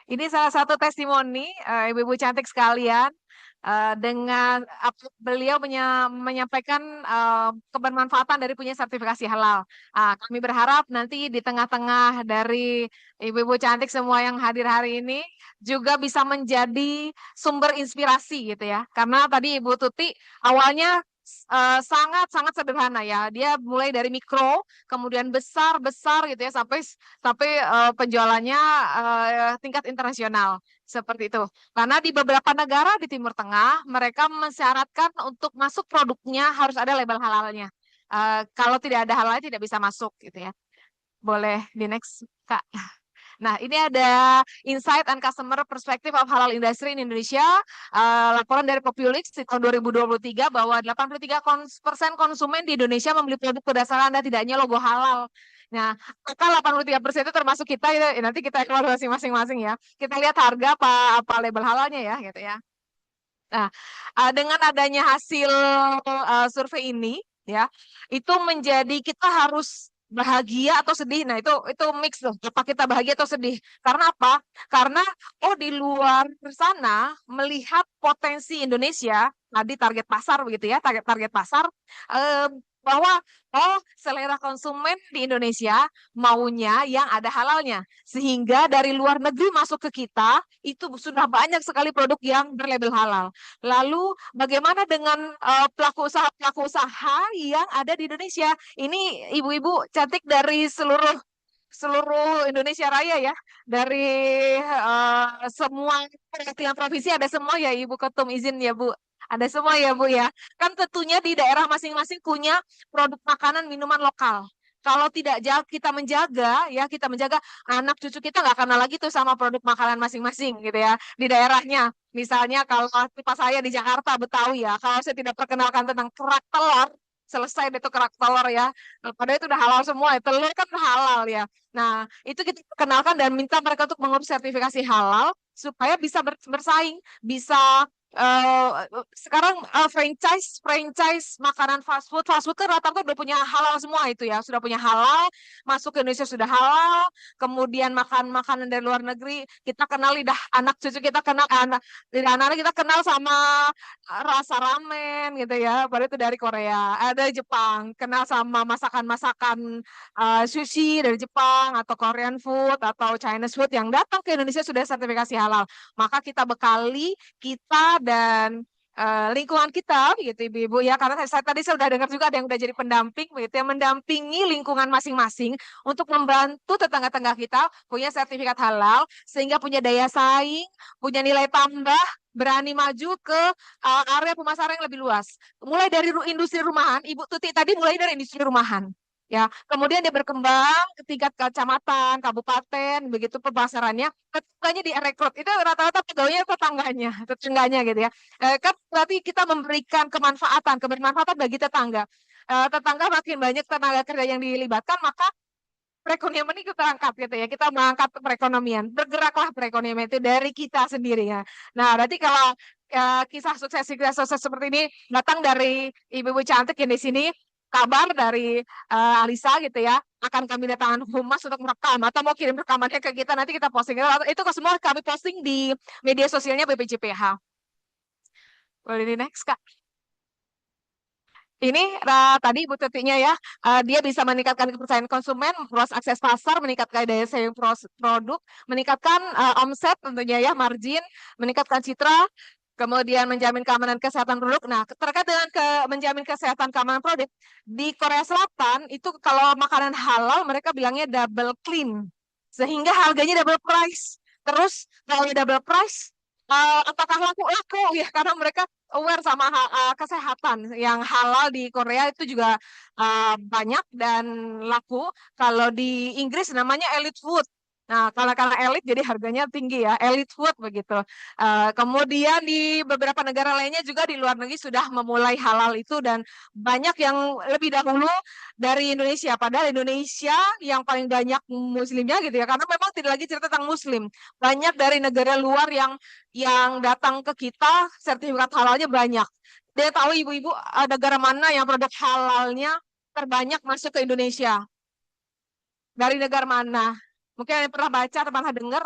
Ini salah satu testimoni ibu-ibu cantik sekalian dengan beliau menyampaikan kebermanfaatan dari punya sertifikasi halal. Kami berharap nanti di tengah-tengah dari ibu-ibu cantik semua yang hadir hari ini juga bisa menjadi sumber inspirasi gitu ya. Karena tadi Ibu Tuti awalnya sangat-sangat sederhana ya. Dia mulai dari mikro, kemudian besar-besar gitu ya sampai sampai penjualannya tingkat internasional seperti itu. Karena di beberapa negara di Timur Tengah mereka mensyaratkan untuk masuk produknya harus ada label halalnya. Kalau tidak ada halalnya tidak bisa masuk gitu ya. Boleh di next Kak. Nah, ini ada Insight and Customer Perspective of Halal Industry in Indonesia. Laporan dari Populix di tahun 2023 bahwa 83% konsumen di Indonesia membeli produk berdasarkan dan tidaknya logo halal. Nah, maka 83% itu termasuk kita, ya, nanti kita evaluasi masing-masing ya. Kita lihat harga apa label halalnya ya, gitu ya. Nah, dengan adanya hasil survei ini, ya, itu menjadi kita harus bahagia atau sedih. Nah, itu mix loh. Apa kita bahagia atau sedih? Karena apa? Karena di luar sana melihat potensi Indonesia, tadi target pasar begitu ya, target pasar eh, bahwa selera konsumen di Indonesia maunya yang ada halalnya. Sehingga dari luar negeri masuk ke kita itu sudah banyak sekali produk yang berlabel halal. Lalu bagaimana dengan pelaku usaha yang ada di Indonesia? Ini ibu-ibu cantik dari seluruh seluruh Indonesia Raya ya, dari semua perwakilan provinsi ada semua ya Ibu Ketum, izin ya Bu. Ada semua ya Bu ya. Kan tentunya di daerah masing-masing punya produk makanan minuman lokal. Kalau tidak kita menjaga ya, kita menjaga anak cucu kita nggak kenal lagi tuh sama produk makanan masing-masing gitu ya di daerahnya. Misalnya kalau pas saya di Jakarta Betawi ya, kalau saya tidak perkenalkan tentang kerak telur, selesai itu kerak telur ya. Padahal itu udah halal semua, ya. Telur kan halal ya. Nah, itu kita perkenalkan dan minta mereka untuk mengurus sertifikasi halal supaya bisa bersaing, bisa sekarang franchise makanan fast food kan rata-rata udah punya halal semua itu ya, sudah punya halal, masuk ke Indonesia sudah halal, kemudian makan makanan dari luar negeri kita kenal, lidah anak cucu kita kenal, lidah anak kita kenal sama rasa ramen gitu ya, baru itu dari Korea, ada Jepang kenal sama masakan-masakan sushi dari Jepang atau Korean food atau Chinese food yang datang ke Indonesia sudah sertifikasi halal. Maka kita bekali kita dan lingkungan kita gitu Ibu-ibu ya, karena tadi saya sudah dengar juga ada yang udah jadi pendamping begitu yang mendampingi lingkungan masing-masing untuk membantu tetangga-tetangga kita punya sertifikat halal sehingga punya daya saing, punya nilai tambah, berani maju ke area pemasaran yang lebih luas. Mulai dari industri rumahan, Ibu Tuti tadi mulai dari industri rumahan. Ya, kemudian dia berkembang ke tingkat kecamatan, kabupaten, begitu pemasarannya, tetangganya direkrut. Itu rata-rata pegawainya tetangganya gitu ya. Kan berarti kita memberikan kebermanfaatan bagi tetangga. Tetangga makin banyak tenaga kerja yang dilibatkan, maka perekonomian ini kita angkat gitu ya. Kita mengangkat perekonomian. Bergeraklah perekonomian itu dari kita sendiri ya. Nah, berarti kalau kisah sukses seperti ini datang dari ibu-ibu cantik yang di sini, kabar dari Alisa gitu ya, akan kami datangkan humas untuk merekam atau mau kirim rekamannya ke kita, nanti kita posting itu semua kami posting di media sosialnya BPJPH. Boleh di next Kak. Ini tadi Ibu Tetinya ya, dia bisa meningkatkan kepercayaan konsumen, memperluas akses pasar, meningkatkan daya saing produk, meningkatkan omset tentunya ya, margin, meningkatkan citra, kemudian menjamin keamanan kesehatan produk. Nah, terkait dengan menjamin kesehatan keamanan produk, di Korea Selatan itu kalau makanan halal mereka bilangnya double clean, sehingga harganya double price. Terus kalau double price, apakah laku-laku ya, karena mereka aware sama kesehatan. Yang halal di Korea itu juga banyak dan laku. Kalau di Inggris namanya elite food. Nah, karena elit jadi harganya tinggi ya, elite food begitu. Kemudian di beberapa negara lainnya juga di luar negeri sudah memulai halal itu dan banyak yang lebih dahulu dari Indonesia. Padahal Indonesia yang paling banyak muslimnya gitu ya, karena memang tidak lagi cerita tentang muslim. Banyak dari negara luar yang datang ke kita sertifikat halalnya banyak. Dia tahu ibu-ibu negara mana yang produk halalnya terbanyak masuk ke Indonesia. Dari negara mana? Mungkin ada yang pernah baca atau pernah dengar.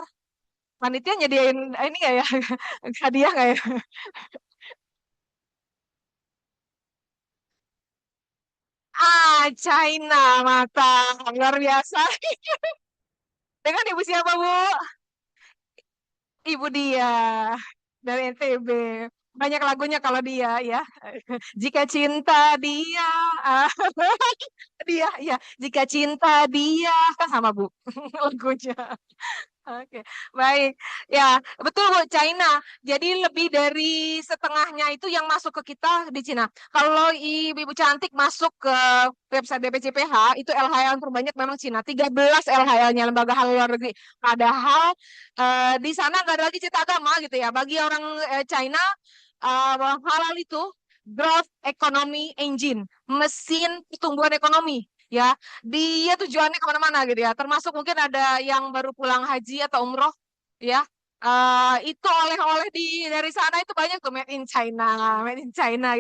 panitia nyediain ini nggak ya? Hadiah nggak ya? China mata luar biasa. Dengan ibu siapa, Bu? Ibu dia dari NTB. Banyak lagunya kalau dia ya. Jika cinta dia, ah, dia ya. Jika cinta dia kan sama Bu lagunya. Oke, baik. Ya, betul Bu, China. Jadi lebih dari setengahnya itu yang masuk ke kita di Cina. Kalau Ibu Cantik masuk ke website BPJPH, itu LHL yang terbanyak memang Cina. 13 LHL-nya, Lembaga Halal Luar Negeri. Padahal di sana nggak ada lagi cerita agama gitu ya. Bagi orang China, halal itu growth economy engine, mesin pertumbuhan ekonomi. Ya, dia tujuannya kemana-mana gitu ya. Termasuk mungkin ada yang baru pulang haji atau umroh, ya. Itu oleh-oleh dari sana itu banyak tuh made in China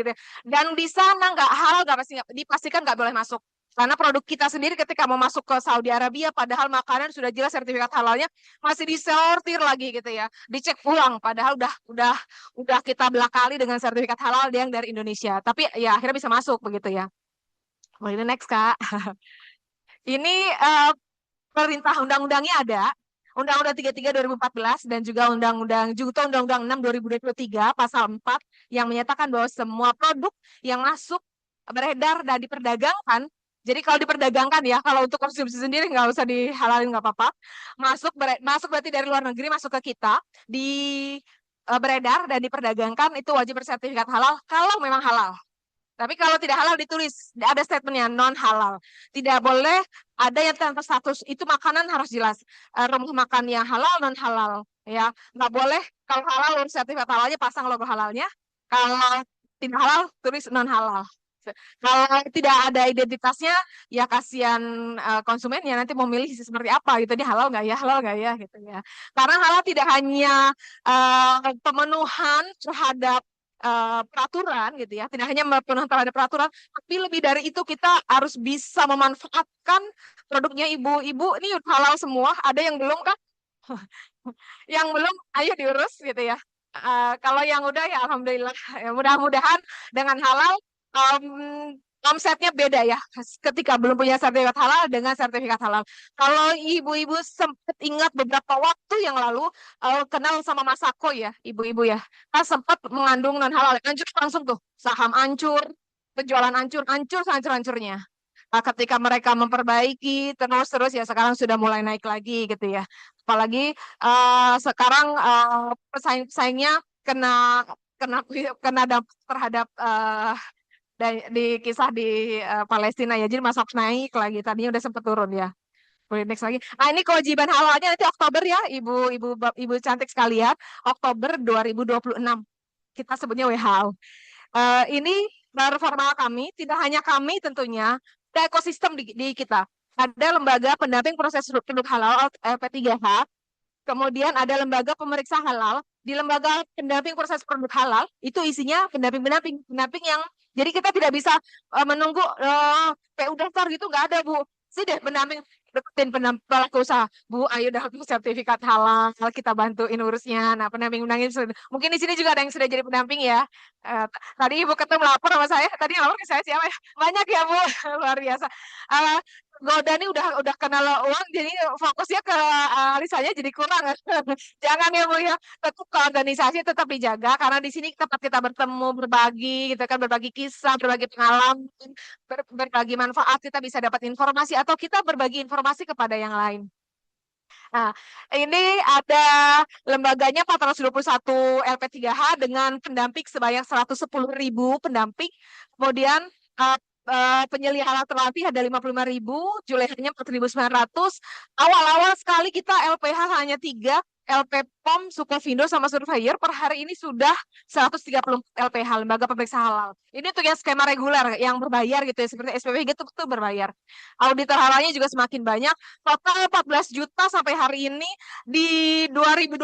gitu ya. Dan di sana nggak halal, nggak pasti dipastikan nggak boleh masuk. Karena produk kita sendiri ketika mau masuk ke Saudi Arabia, padahal makanan sudah jelas sertifikat halalnya masih disortir lagi gitu ya, dicek ulang. Padahal udah kita belakali dengan sertifikat halal yang dari Indonesia. Tapi ya akhirnya bisa masuk begitu ya. Boleh next Kak. Ini perintah undang-undangnya ada. Undang-Undang 33 2014 dan juga Undang-Undang 6 2023 pasal 4 yang menyatakan bahwa semua produk yang masuk beredar dan diperdagangkan. Jadi kalau diperdagangkan ya, kalau untuk konsumsi sendiri nggak usah dihalalin nggak apa-apa. Masuk berarti dari luar negeri masuk ke kita di beredar dan diperdagangkan itu wajib bersertifikat halal kalau memang halal. Tapi kalau tidak halal ditulis, ada statementnya non halal. Tidak boleh ada yang tanpa status itu makanan harus jelas. Rumah makan yang halal non halal, ya nggak boleh. Kalau halal urus sertifikat halalnya pasang logo halalnya. Kalau tidak halal tulis non halal. Kalau tidak ada identitasnya, ya kasihan konsumen ya nanti mau milih seperti apa gitu. Ini halal nggak ya gitu ya. Karena halal tidak hanya pemenuhan terhadap peraturan gitu ya, tidak hanya pemenuhan terhadap peraturan, tapi lebih dari itu kita harus bisa memanfaatkan produknya ibu-ibu. Ini halal semua, ada yang belum kan? Yang belum, ayo diurus gitu ya. Kalau yang udah ya alhamdulillah. Ya, mudah-mudahan dengan halal um, omsetnya beda ya. Ketika belum punya sertifikat halal dengan sertifikat halal. Kalau ibu-ibu sempat ingat beberapa waktu yang lalu kenal sama Masako ya, ibu-ibu ya. Kan sempat mengandung non halal, hancur langsung tuh. Saham hancur, penjualan hancur, hancur sehancur-hancurnya. Ketika mereka memperbaiki terus-terus ya sekarang sudah mulai naik lagi gitu ya. Apalagi sekarang pesaing-pesaingnya kena kena kena dampak terhadap di kisah di Palestina ya. Jadi masuk naik lagi. Tadinya udah sempat turun ya. Boleh next lagi. Ini kewajiban halalnya nanti Oktober ya, ibu cantik sekalian. Oktober 2026. Kita sebutnya WHO. Ini baru formal kami, tidak hanya kami tentunya, ada ekosistem di kita. Ada lembaga pendamping proses produk halal LP3H, kemudian ada lembaga pemeriksa halal. Di lembaga pendamping proses produk halal itu isinya pendamping yang jadi kita tidak bisa menunggu PU daftar gitu nggak ada Bu. Sih deh pendamping deketin pelaku usaha. Bu, ayo dapat sertifikat halal, kita bantuin urusnya. Nah, pendamping mungkin di sini juga ada yang sudah jadi pendamping ya. Tadi Ibu ketemu lapor sama saya. Tadi yang lapor ke saya siapa ya? Banyak ya Bu, luar biasa. Uh, Goda nih udah kenal uang, jadi fokusnya ke Alisanya jadi kurang. Jangan ya Bu ya, tetap ke organisasi tetap dijaga karena di sini tempat kita bertemu, berbagi, gitu kan, berbagi kisah, berbagi pengalaman, berbagi manfaat, kita bisa dapat informasi atau kita berbagi informasi kepada yang lain. Nah, ini ada lembaganya 421 LP3H dengan pendamping sebanyak 110.000 pendamping. Kemudian penyelia halal terlatih ada 55.000, julehanya 4.900. Awal-awal sekali kita LPH hanya 3, LP POM, Sukovindo, sama Surveyor. Per hari ini sudah 130 LPH, lembaga pemeriksa halal. Ini untuk yang skema reguler, yang berbayar gitu ya, seperti SPP gitu, itu berbayar. Auditor halalnya juga semakin banyak. Total 14 juta sampai hari ini. Di 2026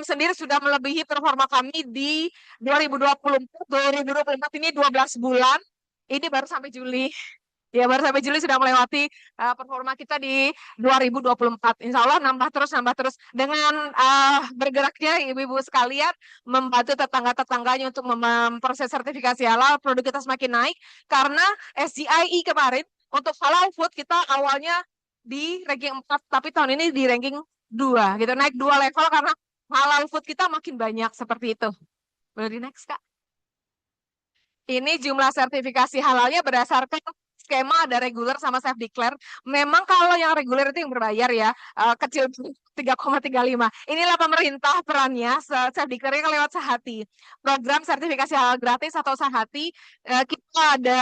sendiri sudah melebihi performa kami di 2024. 2024 ini 12 bulan. Ini baru sampai Juli. Ya, baru sampai Juli sudah melewati performa kita di 2024. Insya Allah nambah terus dengan bergeraknya ibu-ibu sekalian membantu tetangga-tetangganya untuk memproses sertifikasi halal, produk kita semakin naik karena SGIE kemarin untuk halal food kita awalnya di ranking 4, tapi tahun ini di ranking 2 gitu, naik 2 level karena halal food kita makin banyak seperti itu. Boleh di next, Kak? Ini jumlah sertifikasi halalnya berdasarkan skema, ada reguler sama self declare. Memang kalau yang reguler itu yang berbayar ya, kecil 3,35. Inilah pemerintah perannya, self declare lewat Sehati. Program sertifikasi halal gratis atau Sehati kita ada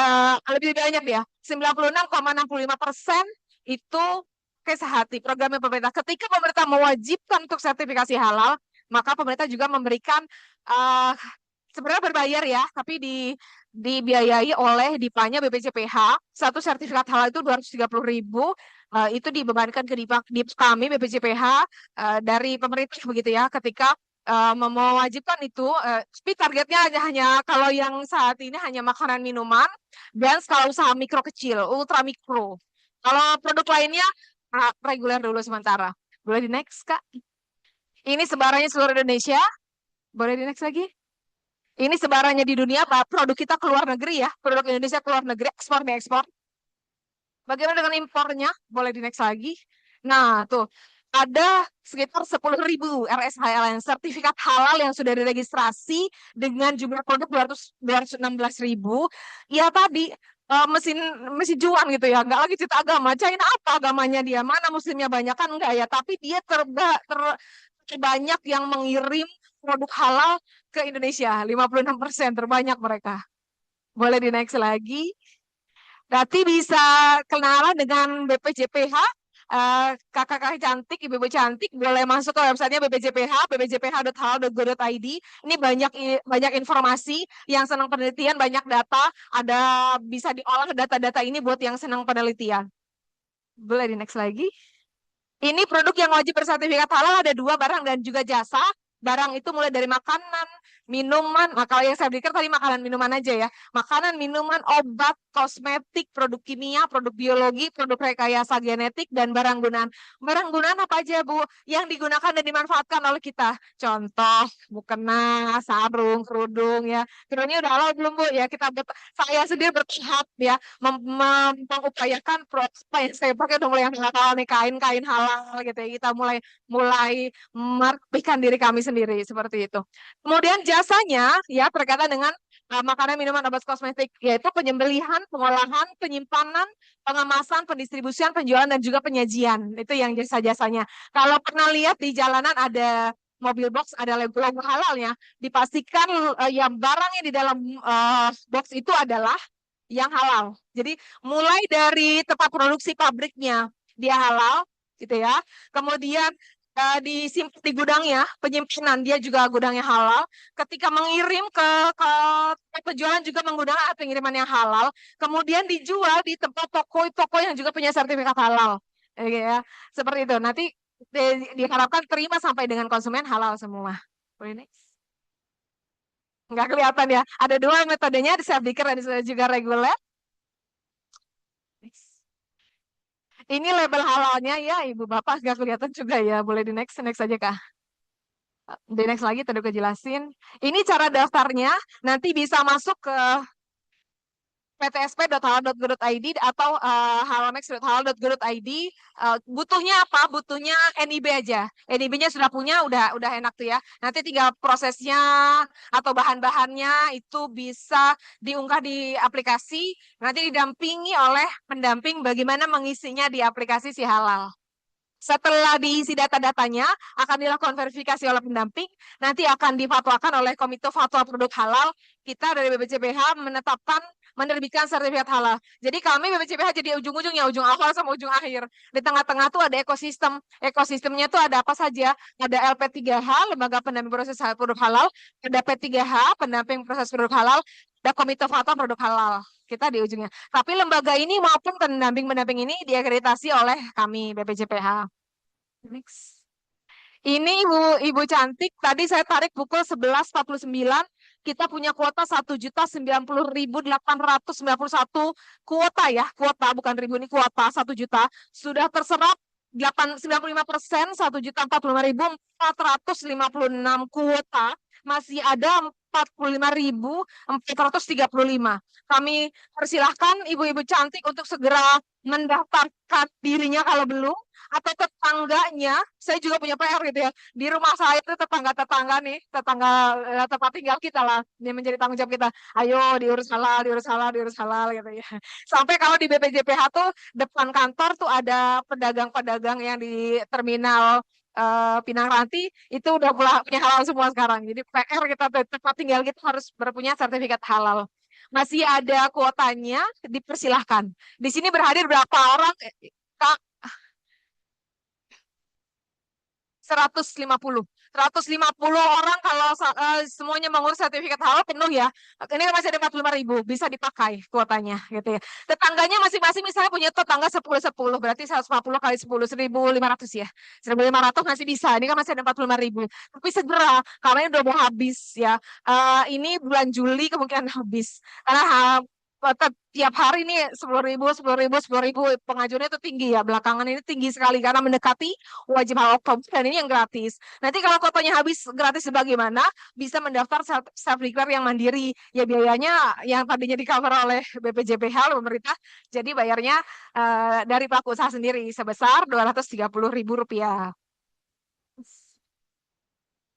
lebih banyak ya, 96,65% itu ke Sehati, programnya pemerintah. Ketika pemerintah mewajibkan untuk sertifikasi halal, maka pemerintah juga memberikan sebenarnya berbayar ya, tapi dibiayai oleh Dipanya BPJPH. Satu sertifikat halal itu 230.000, itu dibebankan ke Dip kami BPJPH dari pemerintah begitu ya. Ketika mewajibkan itu, tapi targetnya hanya kalau yang saat ini hanya makanan minuman dan skala usaha mikro kecil, ultra mikro. Kalau produk lainnya reguler dulu sementara. Boleh di next, Kak? Ini sebarannya seluruh Indonesia. Boleh di next lagi? Ini sebarannya di dunia, produk kita keluar negeri ya, produk Indonesia keluar negeri, ekspor ekspor. Bagaimana dengan impornya? Boleh di next lagi. Nah, tuh ada sekitar 10.000 RSHLN, sertifikat halal yang sudah diregistrasi dengan jumlah produk 216.000. Ya tadi mesin jual gitu ya, nggak lagi cerita agama. China apa agamanya dia? Mana muslimnya banyak kan enggak ya? Tapi dia terbanyak yang mengirim produk halal ke Indonesia, 56% terbanyak mereka. Boleh di next lagi. Berarti bisa kenalan dengan BPJPH, kakak-kakak cantik, ibu-ibu cantik, boleh masuk ke websitenya BPJPH, bpjph.halal.go.id. Ini banyak informasi, yang senang penelitian, banyak data, ada bisa diolah data-data ini buat yang senang penelitian. Boleh di next lagi. Ini produk yang wajib bersertifikat halal ada 2, barang dan juga jasa. Barang itu mulai dari makanan, minuman. Nah, kalau yang saya berikan tadi makanan minuman aja ya. Makanan, minuman, obat, kosmetik, produk kimia, produk biologi, produk rekayasa genetik, dan barang gunaan. Barang gunaan apa aja, Bu? Yang digunakan dan dimanfaatkan oleh kita. Contoh, mukena, sarung, kerudung ya. Kerudungnya udah halal belum, Bu? Ya, saya sendiri bertahap ya mengupayakan apa yang saya pakai udah mulai yang halal nih, kain halal gitu ya. Kita mulai merapikan diri kami sendiri seperti itu. Kemudian jasanya ya berkaitan dengan makanan, minuman, obat, kosmetik, yaitu penyembelihan, pengolahan, penyimpanan, pengemasan, pendistribusian, penjualan, dan juga penyajian. Itu yang jasa-jasanya. Kalau pernah lihat di jalanan ada mobil box, ada logo halalnya, dipastikan yang barangnya di dalam box itu adalah yang halal. Jadi mulai dari tempat produksi pabriknya dia halal, gitu ya. Kemudian disimpan di gudangnya, penyimpanan dia juga gudangnya halal. Ketika mengirim ke penjualan juga menggunakan pengiriman yang halal. Kemudian dijual di tempat toko yang juga punya sertifikat halal, ya. Seperti itu. Nanti diharapkan terima sampai dengan konsumen halal semua. Next. Nggak kelihatan ya. Ada 2 metodenya, di self declare dan juga reguler. Ini label halalnya ya, Ibu Bapak nggak kelihatan juga ya. Boleh di next aja Kak. Di next lagi tadi gue jelasin. Ini cara daftarnya, nanti bisa masuk ke ptsp.halal.go.id atau halalmax.halal.go.id. Butuhnya apa? Butuhnya NIB aja. NIB-nya sudah punya, udah enak tuh ya. Nanti tinggal prosesnya atau bahan-bahannya itu bisa diunggah di aplikasi. Nanti didampingi oleh pendamping bagaimana mengisinya di aplikasi si halal. Setelah diisi data-datanya, akan dilakukan verifikasi oleh pendamping, nanti akan difatwakan oleh Komite Fatwa Produk Halal. Kita dari BPJPH menerbitkan sertifikat halal. Jadi kami BPJPH jadi ujung-ujungnya, ujung awal sama ujung akhir. Di tengah-tengah tuh ada ekosistem. Ekosistemnya tuh ada apa saja? Ada LP3H, Lembaga Pendamping Proses Produk Halal, ada P3H, Pendamping Proses Produk Halal, ada Komite Fatwa Produk Halal. Kita di ujungnya. Tapi lembaga ini maupun pendamping ini diakreditasi oleh kami BPJPH. Next. Ini Ibu cantik, tadi saya tarik pukul 11.49. kita punya kuota 1.090.891 kuota ya, kuota bukan ribu, ini kuota 1 juta sudah terserap 95%, 1.045.456 kuota, masih ada 45.435. Kami persilahkan ibu-ibu cantik untuk segera mendaftarkan dirinya kalau belum, atau tetangganya. Saya juga punya PR gitu ya. Di rumah saya itu tetangga-tetangga nih, tetangga tempat tinggal kita lah, yang menjadi tanggung jawab kita. Ayo diurus halal, diurus halal, diurus halal gitu ya. Sampai kalau di BPJPH tuh depan kantor tuh ada pedagang-pedagang yang di terminal Pinang Ranti itu udah punya halal semua sekarang. Jadi PR kita tempat tinggal kita harus berpunya sertifikat halal. Masih ada kuotanya, dipersilahkan. Di sini berhadir berapa orang? Kak, 150. 150 orang kalau semuanya mengurus sertifikat halal penuh ya. Ini kan masih ada 45.000, bisa dipakai kuotanya gitu ya. Tetangganya masing-masing misalnya punya tetangga 10-10, berarti 150 kali 10, 1.500 ya. 1.500 masih bisa, ini kan masih ada 45.000. Tapi segera, karena ini udah mau habis ya. Ini bulan Juli kemungkinan habis. Karena tiap hari ini 10.000, 10.000, 10.000 pengajuannya itu tinggi ya. Belakangan ini tinggi sekali karena mendekati wajib halal Oktober dan ini yang gratis. Nanti kalau kuotanya habis gratis bagaimana? Bisa mendaftar self declare yang mandiri. Ya biayanya yang tadinya di cover oleh BPJPH pemerintah, jadi bayarnya dari pelaku usaha sendiri sebesar Rp230.000.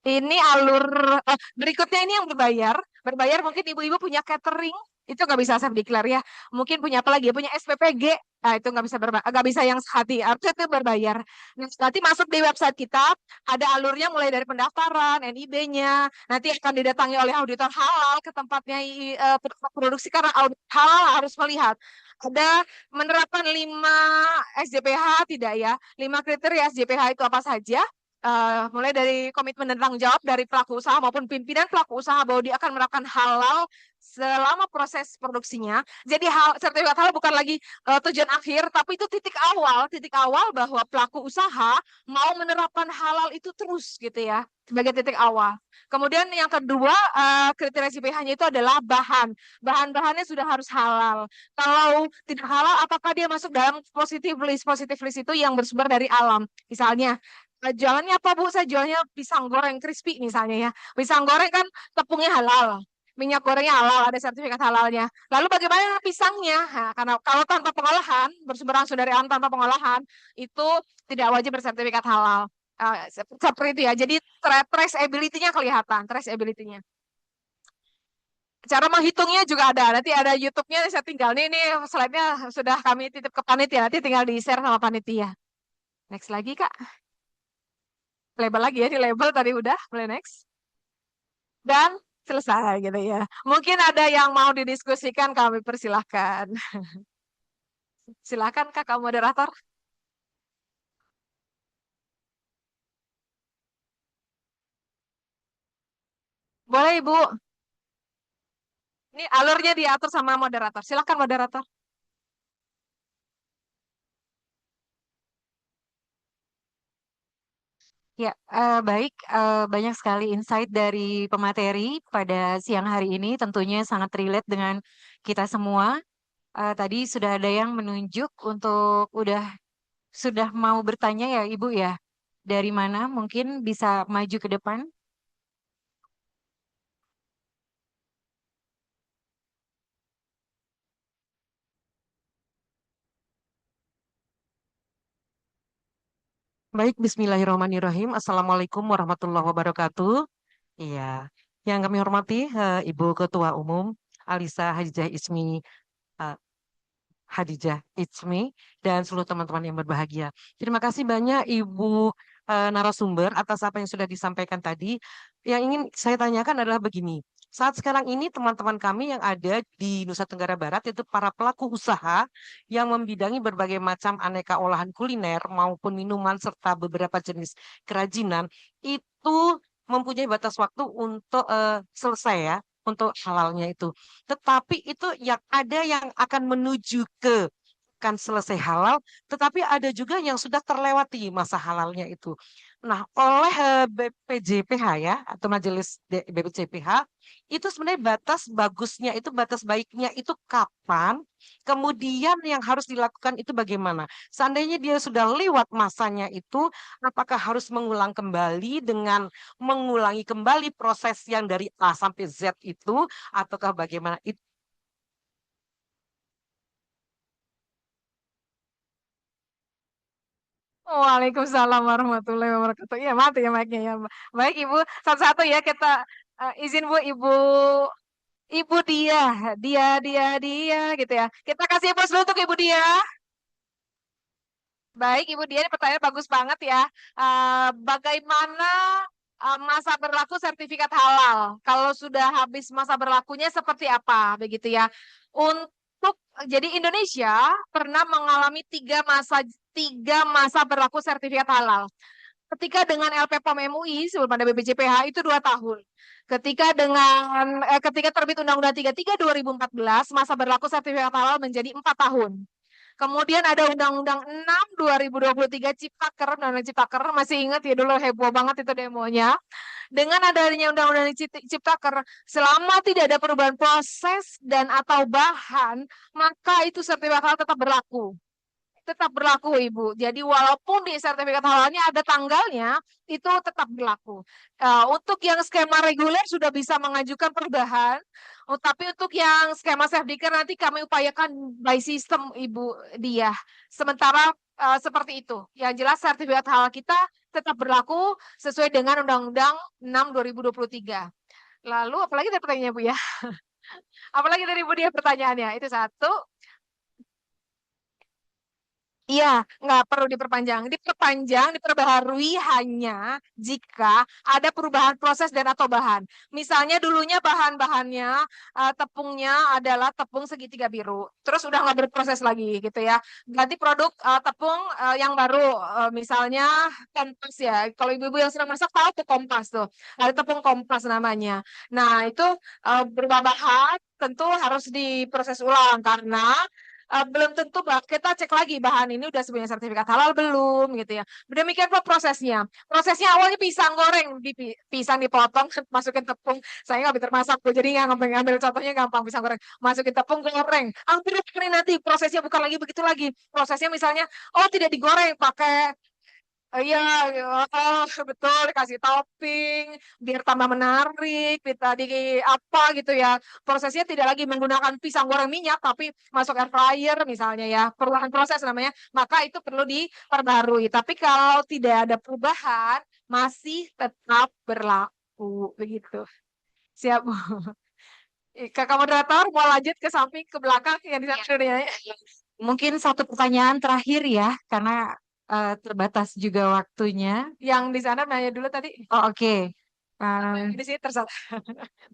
Ini alur berikutnya ini yang berbayar. Berbayar mungkin ibu-ibu punya catering, itu nggak bisa self declare ya. Mungkin punya apa lagi? Punya SPPG, nah itu nggak bisa yang hati. Harusnya itu berbayar. Nah, nanti masuk di website kita, ada alurnya mulai dari pendaftaran, NIB-nya. Nanti akan didatangi oleh auditor halal ke tempatnya produksi karena audit halal harus melihat ada menerapkan 5 SJPH tidak ya? 5 kriteria SJPH itu apa saja? Mulai dari komitmen dan tanggung jawab dari pelaku usaha maupun pimpinan pelaku usaha bahwa dia akan menerapkan halal selama proses produksinya. Jadi sertifikat halal bukan lagi tujuan akhir, tapi itu titik awal bahwa pelaku usaha mau menerapkan halal itu terus gitu ya, sebagai titik awal. Kemudian yang kedua, kriteria CPH-nya itu adalah bahan. Bahan-bahannya sudah harus halal. Kalau tidak halal, apakah dia masuk dalam positive list? Positive list itu yang bersumber dari alam. Misalnya, jualannya apa Bu? Saya jualnya pisang goreng crispy misalnya ya. Pisang goreng kan tepungnya halal, minyak gorengnya halal, ada sertifikat halalnya. Lalu bagaimana dengan pisangnya? Nah, karena kalau tanpa pengolahan, bersumber langsung dari alam tanpa pengolahan, itu tidak wajib bersertifikat halal. Seperti itu ya. Jadi traceability-nya kelihatan, traceability-nya. Cara menghitungnya juga ada. Nanti ada YouTube-nya, saya tinggal ini slide-nya sudah kami titip ke panitia. Nanti tinggal di-share sama panitia. Next lagi, Kak. Label lagi ya, di label tadi udah, boleh next. Dan selesai gitu ya. Mungkin ada yang mau didiskusikan, kami persilahkan. Silakan Kak, moderator. Boleh Ibu. Ini alurnya diatur sama moderator. Silakan moderator. Ya, baik. Banyak sekali insight dari pemateri pada siang hari ini. Tentunya sangat relate dengan kita semua. Tadi sudah ada yang menunjuk untuk sudah mau bertanya ya, Ibu ya. Dari mana? Mungkin bisa maju ke depan. Baik, Bismillahirrahmanirrahim. Assalamualaikum warahmatullahi wabarakatuh. Iya, yang kami hormati Ibu Ketua Umum Alisa Hajijah Ismi eh, Hadijah Itsmi dan seluruh teman-teman yang berbahagia. Terima kasih banyak Ibu narasumber atas apa yang sudah disampaikan tadi. Yang ingin saya tanyakan adalah begini. Saat sekarang ini teman-teman kami yang ada di Nusa Tenggara Barat itu para pelaku usaha yang membidangi berbagai macam aneka olahan kuliner maupun minuman serta beberapa jenis kerajinan itu mempunyai batas waktu untuk selesai ya untuk halalnya itu. Tetapi itu yang ada yang akan menuju ke akan selesai halal, tetapi ada juga yang sudah terlewati masa halalnya itu. Nah, oleh BPJPH ya, atau Majelis BPJPH, itu sebenarnya batas bagusnya itu, batas baiknya itu kapan, kemudian yang harus dilakukan itu bagaimana. Seandainya dia sudah lewat masanya itu, apakah harus mengulang kembali dengan mengulangi kembali proses yang dari A sampai Z itu, ataukah bagaimana? Waalaikumsalam warahmatullahi wabarakatuh. Iya, mati ya mic-nya ya. Baik, Ibu. Satu-satu ya kita izin Bu, Ibu dia gitu ya. Kita kasih plus dulu untuk Ibu Dia. Baik, Ibu Dia, ini pertanyaan bagus banget ya. Bagaimana masa berlaku sertifikat halal? Kalau sudah habis masa berlakunya seperti apa, begitu ya? Untuk jadi Indonesia pernah mengalami tiga masa berlaku sertifikat halal. Ketika dengan LPPOM MUI sebelum ada BPJPH itu 2 tahun. Ketika terbit Undang-Undang 33 2014 masa berlaku sertifikat halal menjadi 4 tahun. Kemudian ada Undang-Undang 6 2023 Ciptaker, Undang-Undang Ciptaker, masih ingat ya dulu heboh banget itu demonya. Dengan adanya Undang-Undang Ciptaker, selama tidak ada perubahan proses dan atau bahan, maka itu sertifikat halal tetap berlaku Ibu. Jadi walaupun di sertifikat halalnya ada tanggalnya, itu tetap berlaku. Untuk yang skema reguler sudah bisa mengajukan perubahan, tapi untuk yang skema self-declare nanti kami upayakan by system Ibu Dia. Sementara seperti itu. Yang jelas sertifikat halal kita tetap berlaku sesuai dengan Undang-Undang 6 2023. Lalu apalagi dari pertanyaannya Bu ya? Apalagi dari Bu Dia pertanyaannya? Itu satu. Iya, nggak perlu diperpanjang. Diperpanjang, diperbaharui hanya jika ada perubahan proses dan atau bahan. Misalnya dulunya bahan-bahannya, tepungnya adalah tepung segitiga biru. Terus udah nggak berproses lagi gitu ya. Ganti produk tepung yang baru. Misalnya Kompas ya. Kalau ibu-ibu yang sedang masak tahu tuh Kompas tuh. Ada tepung Kompas namanya. Nah itu berubah bahan tentu harus diproses ulang karena belum tentu kita cek lagi bahan ini udah sebenarnya sertifikat halal belum gitu ya. Demikian pula prosesnya. Prosesnya awalnya pisang goreng, pisang dipotong, masukin tepung. Saya nggak pinter masak, Bu, jadi nggak ngambil contohnya gampang pisang goreng. Masukin tepung goreng. Hampir ini nanti prosesnya bukan lagi begitu lagi. Prosesnya misalnya, oh tidak digoreng, pakai iya, betul dikasih topping biar tambah menarik, tadi apa gitu ya. Prosesnya tidak lagi menggunakan pisang goreng minyak tapi masuk air fryer misalnya ya. Perubahan proses namanya, maka itu perlu diperbarui. Tapi kalau tidak ada perubahan, masih tetap berlaku begitu. Siap, Bu. Kakak moderator mau lanjut ke samping ke belakang yang di sana. Mungkin satu pertanyaan terakhir ya, karena terbatas juga waktunya. Yang di sana nanya dulu tadi. Oh, oke. Di sini terserah.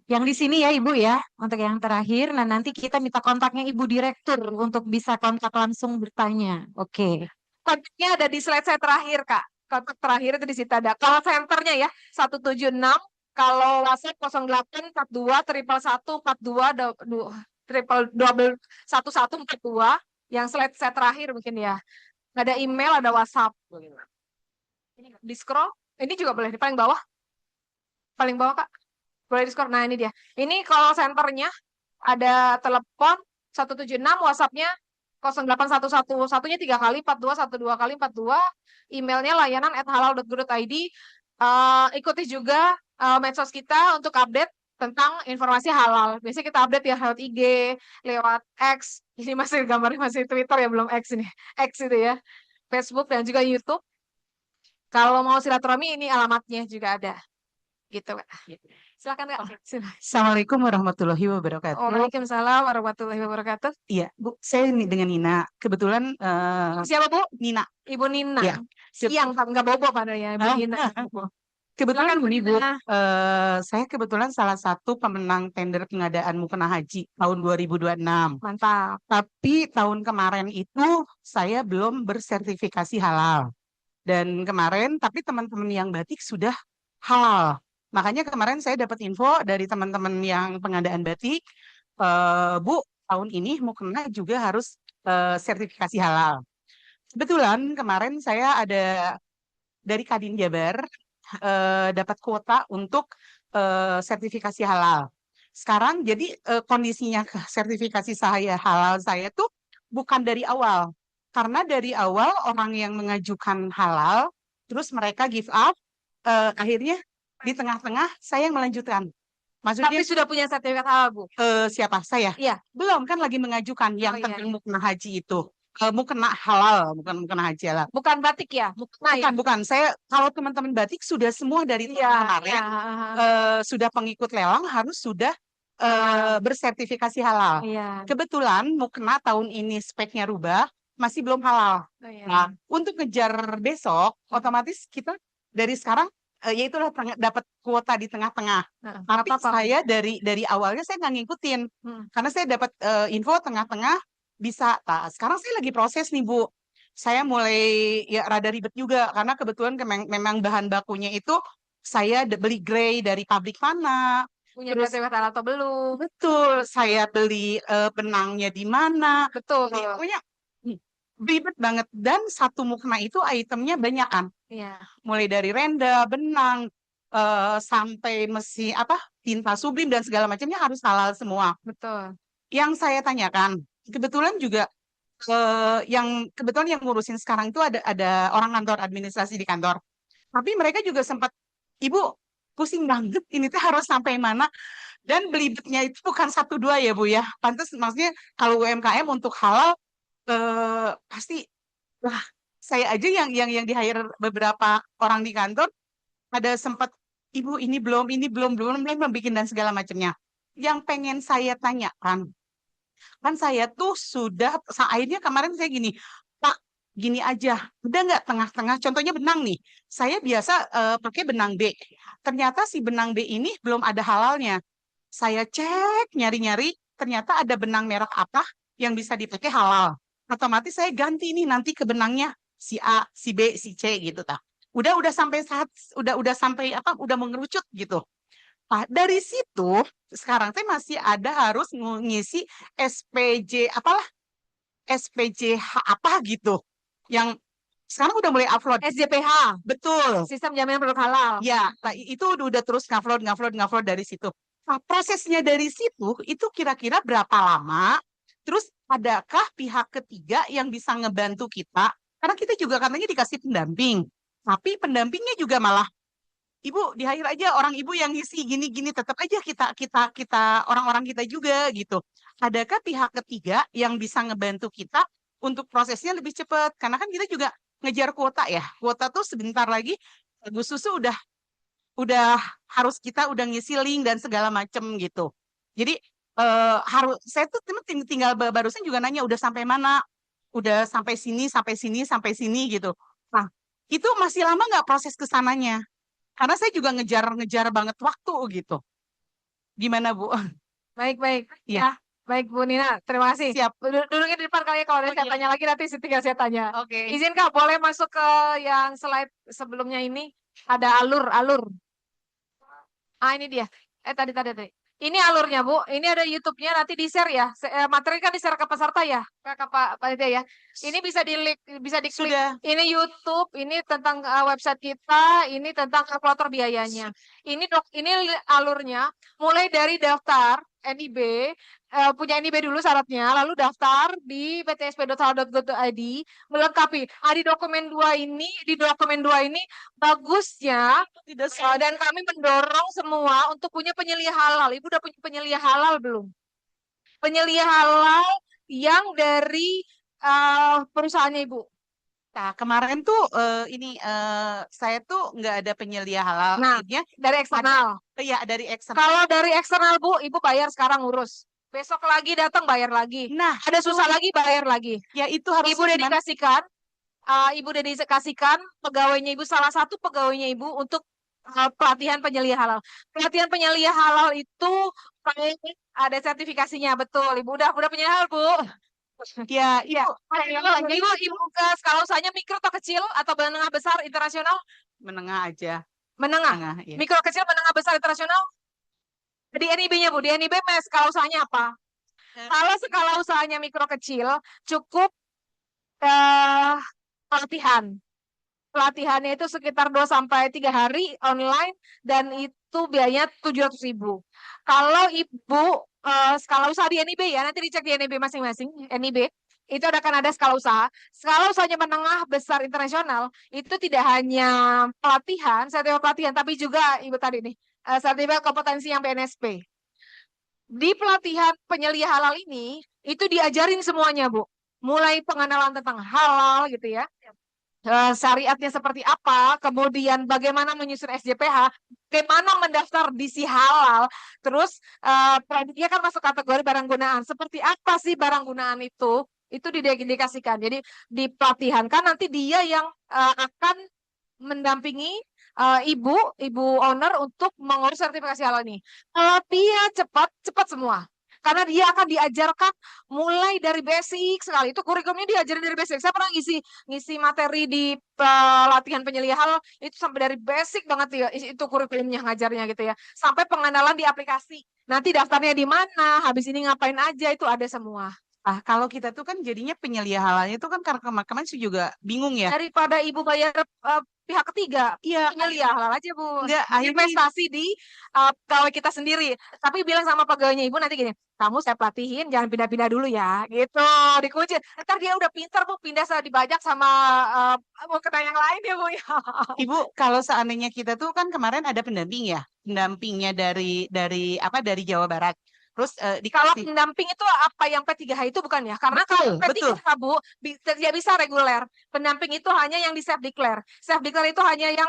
Yang di sini ya Ibu ya, untuk yang terakhir. Nah, nanti kita minta kontaknya Ibu Direktur untuk bisa kontak langsung bertanya. Oke. Kontaknya ada di slide saya terakhir, Kak. Kontak terakhir itu di situ ada. Kalau centernya ya 176, kalau WhatsApp 0842 triple 142 triple double 1142. Yang slide saya terakhir mungkin ya. Ada email, ada WhatsApp. Di scroll, ini juga boleh di paling bawah. Paling bawah, Kak. Boleh di scroll. Nah, ini dia. Ini kalau centernya ada telepon 176, WhatsApp-nya 0811, satunya 3 kali, 42, 12 kali, 42, emailnya layanan@halal.go.id. Ikuti juga medsos kita untuk update tentang informasi halal. Biasanya kita update ya lewat IG, lewat X. Ini masih gambarnya masih Twitter ya, belum X ini. X itu ya. Facebook dan juga YouTube. Kalau mau silaturahmi ini alamatnya juga ada. Gitu, Kak. Silakan, Kak. Assalamualaikum warahmatullahi wabarakatuh. Waalaikumsalam warahmatullahi wabarakatuh. Iya, Bu, saya ini dengan Nina. Kebetulan Siapa, Bu? Nina. Ibu Nina. Ya. Siang, nggak bobo padanya, Ibu Nina. Kebetulan Bu Bu, Nina. saya kebetulan salah satu pemenang tender pengadaan mukena haji tahun 2026. Mantap. Tapi tahun kemarin itu saya belum bersertifikasi halal. Dan kemarin, tapi teman-teman yang batik sudah halal. Makanya kemarin saya dapat info dari teman-teman yang pengadaan batik, Bu, tahun ini mukena juga harus sertifikasi halal. Kebetulan kemarin saya ada dari Kadin Jabar dapat kuota untuk sertifikasi halal. Sekarang jadi kondisinya sertifikasi saya halal saya tuh bukan dari awal. Karena dari awal orang yang mengajukan halal, terus mereka give up, akhirnya di tengah-tengah saya yang melanjutkan. Maksudnya Tapi sudah punya sertifikat halal, Bu? siapa? Saya? Iya. Belum, kan lagi mengajukan yang iya. tentang mukena haji itu. Mukena halal, bukan mukena haji halal. Bukan batik ya? Mukena ya? Bukan. Saya kalau teman-teman batik sudah semua dari tahun Iya, kemarin sudah pengikut lelang harus sudah bersertifikasi halal. Iya. Kebetulan mukena tahun ini speknya rubah, masih belum halal. Oh, iya. Nah, untuk ngejar besok, otomatis kita dari sekarang ya itulah dapat kuota di tengah-tengah. Nah, Tapi apa-apa. saya dari awalnya saya nggak ngikutin, karena saya dapat info tengah-tengah bisa. Nah, sekarang saya lagi proses nih Bu. Saya mulai ya rada ribet juga karena kebetulan memang bahan bakunya itu saya beli grey dari pabrik mana. Punya Terus sertifikat halal atau belum? betul, saya beli benangnya di mana. Betul. Pokoknya ribet banget. Dan satu mukena itu itemnya banyak kan. Iya. Mulai dari renda, benang, sampai mesi apa tinta sublim dan segala macamnya harus halal semua. Betul. Yang saya tanyakan, kebetulan juga yang kebetulan yang ngurusin sekarang itu ada orang kantor administrasi di kantor. Tapi mereka juga sempat, Ibu pusing banget ini tuh harus sampai mana. Dan belibetnya itu bukan satu dua ya Bu ya. Pantes maksudnya kalau UMKM untuk halal pasti wah saya aja yang di hire beberapa orang di kantor ada sempat Ibu ini belum bikin dan segala macamnya. Yang pengen saya tanyakan kan saya tuh sudah akhirnya kemarin saya gini Pak gini aja udah nggak tengah-tengah contohnya benang nih saya biasa pakai benang B ternyata si benang B ini belum ada halalnya saya cek nyari-nyari ternyata ada benang merek apa yang bisa dipakai halal otomatis saya ganti nih nanti ke benangnya si A si B si C gitu tak udah sampai udah sampai apa udah mengerucut gitu. Nah, dari situ sekarang teh masih ada harus ngisi SPJ apalah SPJH apa gitu. Yang sekarang udah mulai upload. SJPH. Betul. Sistem jaminan produk halal. Ya, nah, itu udah terus ngupload dari situ. Nah, prosesnya dari situ itu kira-kira berapa lama? Terus adakah pihak ketiga yang bisa ngebantu kita? Karena kita juga katanya dikasih pendamping. Tapi pendampingnya juga malah Ibu di hire aja orang ibu yang ngisi gini-gini tetap aja kita orang-orang kita juga gitu. Adakah pihak ketiga yang bisa ngebantu kita untuk prosesnya lebih cepat? Karena kan kita juga ngejar kuota ya. Kuota tuh sebentar lagi Agustus tuh udah harus kita udah ngisi link dan segala macem gitu. Jadi harus saya tuh tinggal barusan juga nanya udah sampai mana? Udah sampai sini gitu. Nah, itu masih lama nggak proses ke sananya? Karena saya juga ngejar banget waktu gitu. Gimana Bu? Baik. Iya. Ya. Baik Bu Nina, terima kasih. Siap. Duduknya di depan kali ya, kalau ada saya tanya lagi nanti tinggal saya tanya. Oke. Izin Kak, boleh masuk ke yang slide sebelumnya ini? Ada alur. Ini dia. Tadi. Ini alurnya Bu. Ini ada YouTube-nya, nanti di-share ya. Materi kan di-share ke peserta ya, ke Pak Panitia ya. Ini bisa diklik. Sudah. Ini YouTube, ini tentang website kita, ini tentang kalkulator biayanya. Ini alurnya mulai dari daftar NIB, punya NIB dulu syaratnya, lalu daftar di ptsp.hal.go.id, melengkapi. Di dokumen 2 ini bagusnya dan kami mendorong semua untuk punya penyelia halal. Ibu udah punya penyelia halal belum? Penyelia halal yang dari perusahaannya Ibu. Nah, kemarin tuh saya tuh nggak ada penyelia halal. Nah, dari eksternal. Iya, dari eksternal. Kalau dari eksternal Bu, Ibu bayar sekarang urus. Besok lagi datang bayar lagi. Nah, ada susah lagi bayar lagi. Ya itu harus Ibu dedikasikan pegawainya Ibu, salah satu pegawainya Ibu untuk pelatihan penyelia halal. Pelatihan penyelia halal itu ada sertifikasinya, betul. Ibu udah penyelia halal, Bu. Ya, Ibu skala usahanya mikro atau kecil atau menengah besar internasional? Menengah aja. Menengah. Ya. Mikro kecil menengah besar internasional? Di NIB-nya Bu, di NIB skala usahanya apa? Kalau skala usahanya mikro kecil, cukup eh, pelatihan. Pelatihannya itu sekitar 2 sampai 3 hari online dan itu biayanya 700.000. Kalau Ibu skala usaha di NIB ya, nanti dicek di NIB masing-masing, NIB. Itu akan ada skala usaha. Skala usahanya menengah, besar, internasional, itu tidak hanya pelatihan, sertifikat pelatihan, tapi juga Ibu tadi nih, sertifikat kompetensi yang PNSP. Di pelatihan penyelia halal ini, itu diajarin semuanya, Bu. Mulai pengenalan tentang halal gitu ya, syariatnya seperti apa, kemudian bagaimana menyusun SJPH, bagaimana mendaftar di si halal, terus produknya kan masuk kategori barang gunaan. Seperti apa sih barang gunaan itu didedikasikan. Jadi di pelatihan kan nanti dia yang akan mendampingi ibu owner untuk mengurus sertifikasi halal ini. Kalau dia cepat, cepat semua. Karena dia akan diajarkan mulai dari basic sekali. Itu kurikulumnya diajarin dari basic. Saya pernah ngisi materi di pelatihan penyelia halal itu sampai dari basic banget ya, itu kurikulumnya ngajarnya gitu ya. Sampai pengenalan di aplikasi. Nanti daftarnya di mana, habis ini ngapain aja itu ada semua. Ah, kalau kita tuh kan jadinya penyelia halalnya tuh kan karena kemarin sih juga bingung ya. Daripada ibu bayar pihak ketiga, Iya, penyelia halal aja Bu. enggak, akhirnya Investasi di pegawai kita sendiri. Tapi bilang sama pegawainya ibu nanti gini, kamu saya pelatihin, jangan pindah-pindah dulu ya, gitu. Dikunci. Ntar dia udah pintar Bu, pindah dibajak sama mau kena yang lain ya Bu ya. Ibu, kalau seandainya kita tuh kan kemarin ada pendamping ya, pendampingnya dari apa dari Jawa Barat. Terus Kalau dikasih pendamping itu apa yang P3H itu bukan ya? Karena kalau betul. P3H Bu, tidak bisa reguler. Pendamping itu hanya yang di self declare. Self declare itu hanya yang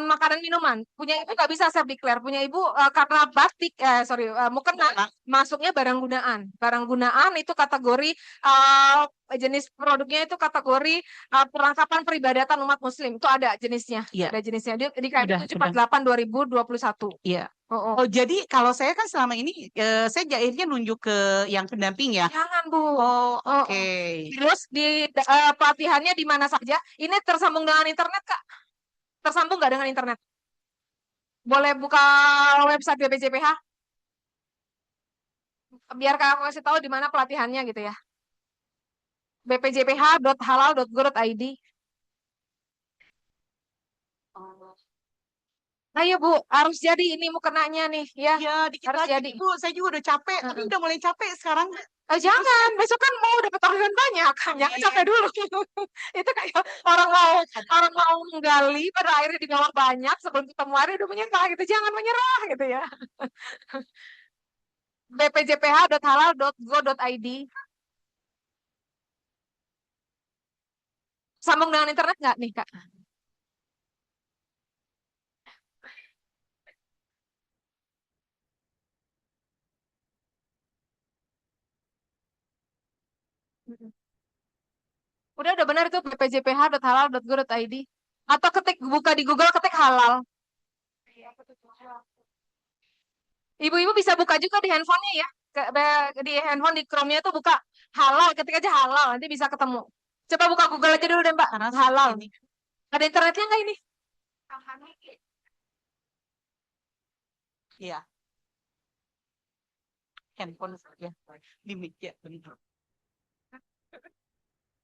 makanan minuman. Punya ibu nggak bisa self declare. Punya ibu karena batik, mukena Nah, masuknya barang gunaan. Barang gunaan itu kategori jenis produknya itu kategori perlengkapan peribadatan umat Muslim. Itu ada jenisnya. iya, Ada jenisnya. Di KM udah. 748 2021. Iya. Oh, oh. Oh, jadi kalau saya kan selama ini saya akhirnya nunjuk ke yang pendamping ya. Jangan Bu. Oh, Oh, oke. Terus di pelatihannya di mana saja? Ini tersambung dengan internet, Kak? Tersambung nggak dengan internet? Boleh buka website BPJPH? Biar Kak kasih tahu di mana pelatihannya gitu ya. bpjph.halal.go.id. Nah ya Bu, harus jadi ini mukenanya nih ya. Ya, dikit Harus lagi jadi. Bu. Saya juga udah capek, tapi udah mulai capek sekarang. Jangan, besok kan mau dapat orderan banyak, jangan Iya. capek dulu. Itu kayak orang mau menggali, pada akhirnya di bawah banyak, sebelum ketemu hari udah menyerah gitu. Jangan menyerah gitu ya. bpjph.halal.go.id. Sambung dengan internet nggak nih, Kak? Udah benar itu bpjph.halal.go.id. Atau buka di Google, ketik halal. Ibu-ibu bisa buka juga di handphonenya ya. Di handphone di Chrome-nya tuh buka halal, ketik aja halal, nanti bisa ketemu. Coba buka Google aja dulu deh, Mbak. Karena Halal. ini Ada internetnya nggak ini? ya handphone ya limit ya benar.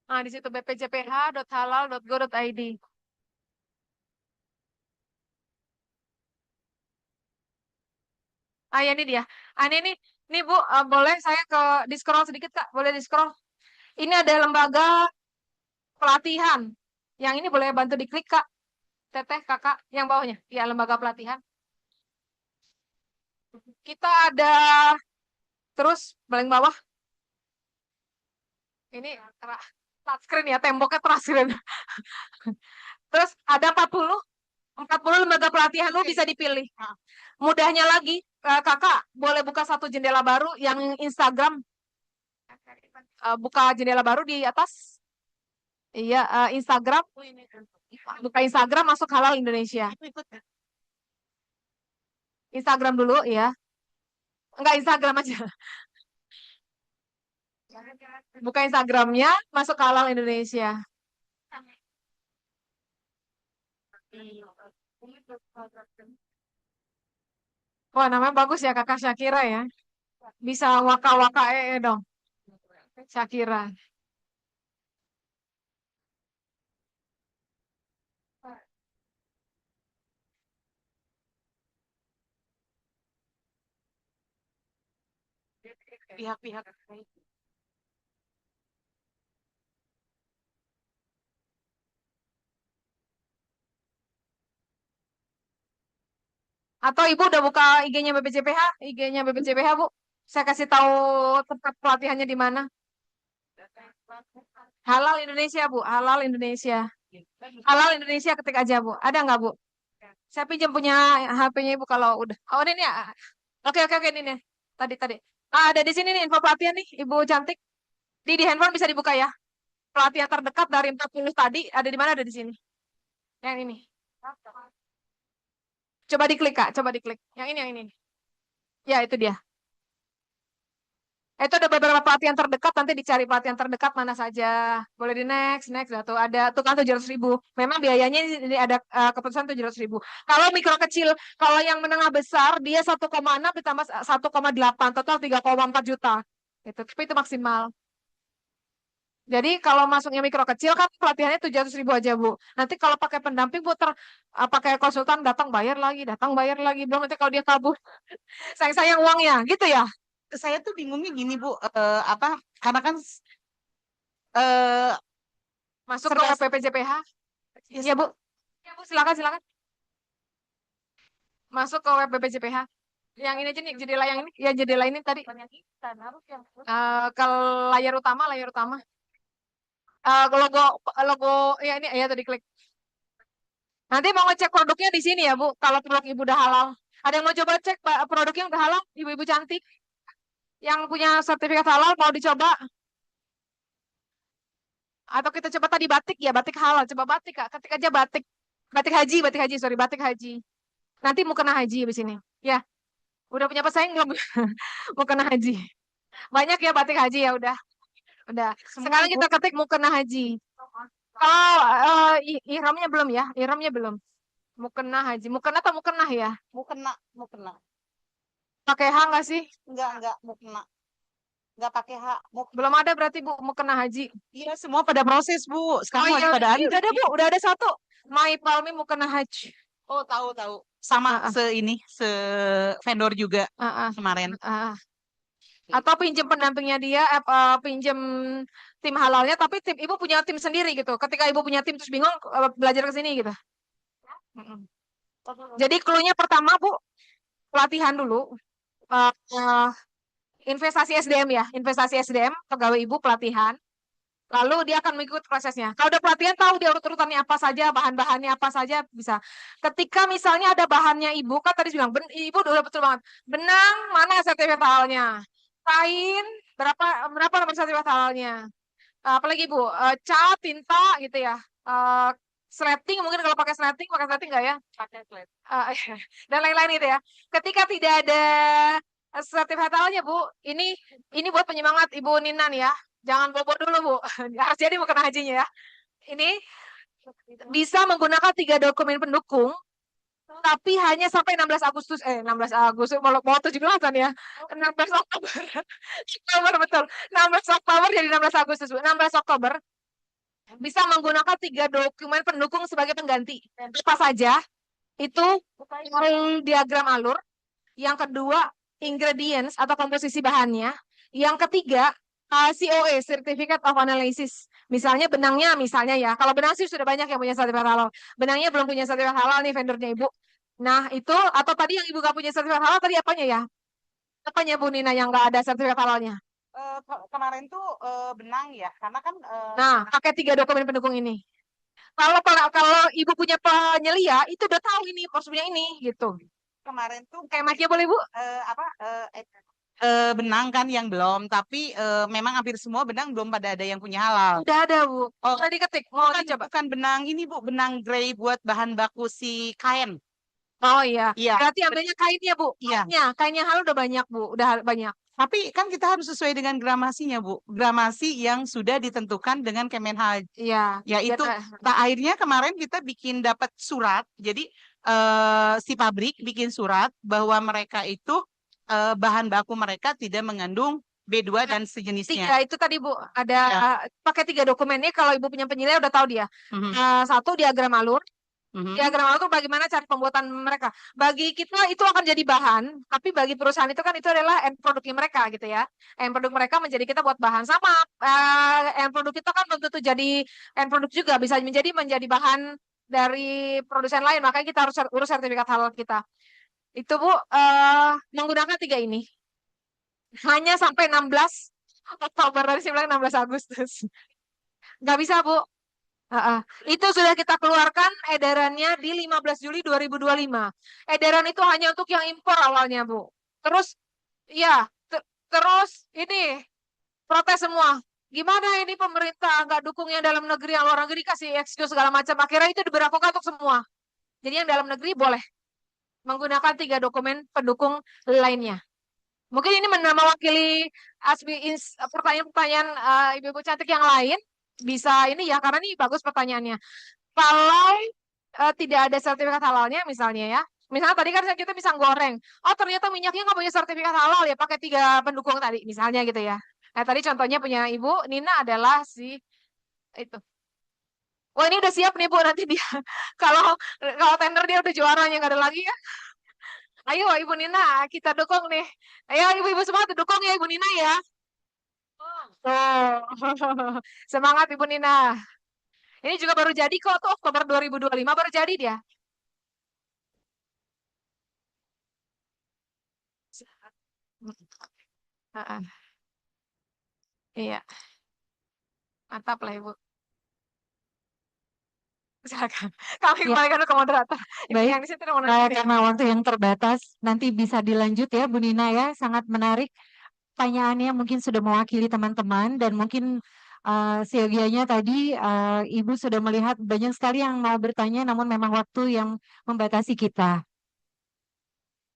Nah, di situ bpjph.halal.go.id. Ah, ya ini dia. Ah, ini Bu, boleh saya di scroll sedikit, Kak? Boleh di scroll? Ini ada lembaga pelatihan. Yang ini boleh bantu diklik, Kak. Teteh, Kakak, yang bawahnya. Ya, lembaga pelatihan. Kita ada terus paling bawah. Ini touchscreen ya, temboknya touchscreen. Terus ada 40 lembaga pelatihan lu bisa dipilih. Mudahnya lagi, Kakak boleh buka satu jendela baru yang Instagram. Buka jendela baru di atas. Iya, Instagram. Buka Instagram, masuk Halal Indonesia. Instagram dulu ya. Enggak, Instagram aja. Buka Instagramnya, masuk Halal Indonesia. Wah, namanya bagus ya Kakak Syakira ya. Bisa waka-waka dong, Syakira. Pihak-pihak. Atau Ibu udah buka IG-nya BPJPH? IG-nya BPJPH, Bu. Saya kasih tahu tempat pelatihannya di mana. Halal Indonesia, Bu. Halal Indonesia. Halal Indonesia ketik aja, Bu. Ada nggak, Bu? Saya pinjam punya HP-nya Ibu kalau udah. Oh, ini nih. Oke, oke, oke. Ini nih. Tadi. Ada di sini nih info pelatihan nih, Ibu cantik. Di handphone bisa dibuka ya. Pelatihan terdekat dari 40 tadi ada di mana? Ada di sini. Yang ini. Coba diklik, Kak. Coba diklik. Yang ini. Ya, itu dia. Itu ada beberapa pelatihan terdekat, nanti dicari pelatihan terdekat mana saja. Boleh di next. Tuh ada tuh kan 700.000. Memang biayanya ini ada keputusan 700.000. Kalau mikro kecil, kalau yang menengah besar dia 1,6 ditambah 1,8 total 3,4 juta. Tapi itu maksimal. Jadi kalau masuknya mikro kecil kan pelatihannya 700.000 aja, Bu. Nanti kalau pakai pendamping, Bu, pakai konsultan datang bayar lagi. Belum nanti kalau dia kabur, sayang uangnya, gitu ya. Saya tuh bingungnya gini Bu, karena kan eh Masuk ke serba BPJPH. ya, Ya, Bu. Ya, Bu, silakan. Masuk ke web BPJPH. Yang ini aja nih, jendela yang ini. Ya, jendela ini tadi. Ke layar utama. Logo, ya ini, ya tadi klik. Nanti mau ngecek produknya di sini ya, Bu. Kalau produk Ibu udah halal. Ada yang mau coba cek produknya udah halal? Ibu-ibu cantik. Yang punya sertifikat halal mau dicoba? Atau kita coba tadi batik ya, batik halal. Coba batik, Kak. Ketik aja batik. Batik haji, sorry, batik haji. Nanti mau kena haji di sini. Ya, udah punya pesaing belum? Mau kena haji. Banyak ya batik haji ya udah. semua Sekarang Bu. kita ketik mau kena haji. Oh, ihramnya belum ya? Ihramnya belum. Mau kena haji. Mau kena atau mau kena ya? Mau kena. Pakai H nggak sih? Enggak mau kena. Enggak pakai hak. Belum ada berarti Bu mau kena haji. Iya, semua pada proses Bu. Sekarang Oh lagi iya, pada ini udah ada Bu, udah ada satu. My Palmi mau kena haji. Oh, tahu. Sama Ah, se vendor juga ah, kemarin. ah. Atau pinjem pendampingnya dia, pinjem tim halalnya, tapi tim Ibu punya tim sendiri gitu. Ketika Ibu punya tim terus bingung, belajar ke sini gitu. Mm-mm. Jadi clue-nya pertama Bu, pelatihan dulu. Eh, eh, investasi SDM ya, investasi SDM, pegawai Ibu pelatihan. Lalu dia akan mengikuti prosesnya. Kalau udah pelatihan tahu dia urut-urutannya apa saja, bahan-bahannya apa saja bisa. Ketika misalnya ada bahannya Ibu, kan tadi bilang, Ibu udah betul banget. Benang, mana sertifikat halalnya? Kain, berapa nomor sertifikat halalnya? Apalagi Bu, cat, tinta gitu ya. Sleting, mungkin kalau pakai sleting nggak ya? Pakai flat. Dan lain-lain itu ya. Ketika tidak ada sertifikat halalnya Bu, ini buat penyemangat Ibu Ninan ya. Jangan bobo dulu Bu, harus jadi mau kena hajinya ya. Ini bisa menggunakan 3 dokumen pendukung, tapi hanya sampai 16 Agustus, 16 Agustus, mau 17-an ya. 16 Oktober, Oktober betul. 16 Oktober jadi 16 Agustus Bu. 16 Oktober bisa menggunakan 3 dokumen pendukung sebagai pengganti. Apa saja? Itu diagram alur. Yang kedua, ingredients atau komposisi bahannya. Yang ketiga, COA, Certificate of Analysis. Misalnya benangnya, ya. Kalau benang sih sudah banyak yang punya sertifikat halal. Benangnya belum punya sertifikat halal nih vendornya Ibu. Nah, itu, atau tadi yang Ibu nggak punya sertifikat halal, tadi apanya ya? Apanya Bu Nina yang nggak ada sertifikat halalnya? Kemarin tuh benang ya, karena kan Nah, pakai 3 dokumen pendukung ini. Kalau Ibu punya penyelia, itu udah tahu ini, maksudnya ini, gitu. kemarin tuh Kayak Makia boleh Bu? benang kan yang belum, tapi memang hampir semua benang belum pada ada yang punya halal. Udah ada Bu. Oh, Udah diketik, mau dicoba. bukan benang ini Bu, benang grey buat bahan baku si kain. Oh iya. Iya. Berarti ambilnya kainnya Bu. Iya. Kainnya halal udah banyak Bu, udah banyak. Tapi kan kita harus sesuai dengan gramasinya Bu, gramasi yang sudah ditentukan dengan Kemenhaj. Iya. Yaitu, nah akhirnya kemarin kita bikin dapat surat, jadi si pabrik bikin surat bahwa mereka itu bahan baku mereka tidak mengandung B2 dan sejenisnya. Tiga itu tadi Bu, ada Ya. pakai 3 dokumen ini. Kalau Ibu punya penilai udah tahu dia. Mhm, Satu, diagram alur. mhm. Diagram alur itu bagaimana cara pembuatan mereka. Bagi kita itu akan jadi bahan, tapi bagi perusahaan itu kan itu adalah end produknya mereka gitu ya. End produk mereka menjadi kita buat bahan sama. End produk kita kan belum tentu jadi end produk juga, bisa menjadi bahan dari produsen lain. Makanya kita harus urus sertifikat halal kita. Itu Bu, menggunakan 3 ini. Hanya sampai 16 Oktober, tadi saya bilang 16 Agustus. Nggak bisa Bu. Itu sudah kita keluarkan edarannya di 15 Juli 2025. Edaran itu hanya untuk yang impor awalnya, Bu. Terus, ya, terus ini protes semua. Gimana ini pemerintah nggak dukung yang dalam negeri, yang luar negeri kasih excuse segala macam. Akhirnya itu diberlakukan untuk semua. Jadi yang dalam negeri boleh menggunakan 3 dokumen pendukung lainnya. Mungkin ini mewakili pertanyaan-pertanyaan Ibu-Ibu cantik yang lain. Bisa ini ya, karena ini bagus pertanyaannya. Kalau tidak ada sertifikat halalnya misalnya ya. Misalnya tadi kan kita bisa goreng. Oh ternyata minyaknya nggak punya sertifikat halal ya, pakai 3 pendukung tadi misalnya gitu ya. Nah tadi contohnya punya Ibu Nina adalah si itu. Wah ini udah siap nih Bu, nanti dia kalau tender dia udah juaranya, nggak ada lagi ya. Ayo Ibu Nina, kita dukung nih. Ayo ibu-ibu semua dukung ya Ibu Nina ya. Tuh. Semangat Ibu Nina. Ini juga baru jadi kok tuh, Oktober 2025 baru jadi dia. Iya. Mantap lah Ibu. Silakan. Kami Ya. kembalikan ke moderator. Baik. Yang di situ ada moderator. Karena waktu yang terbatas, nanti bisa dilanjut ya Bu Nina ya, sangat menarik. Pertanyaannya mungkin sudah mewakili teman-teman dan mungkin seyogianya tadi Ibu sudah melihat banyak sekali yang mau bertanya namun memang waktu yang membatasi kita.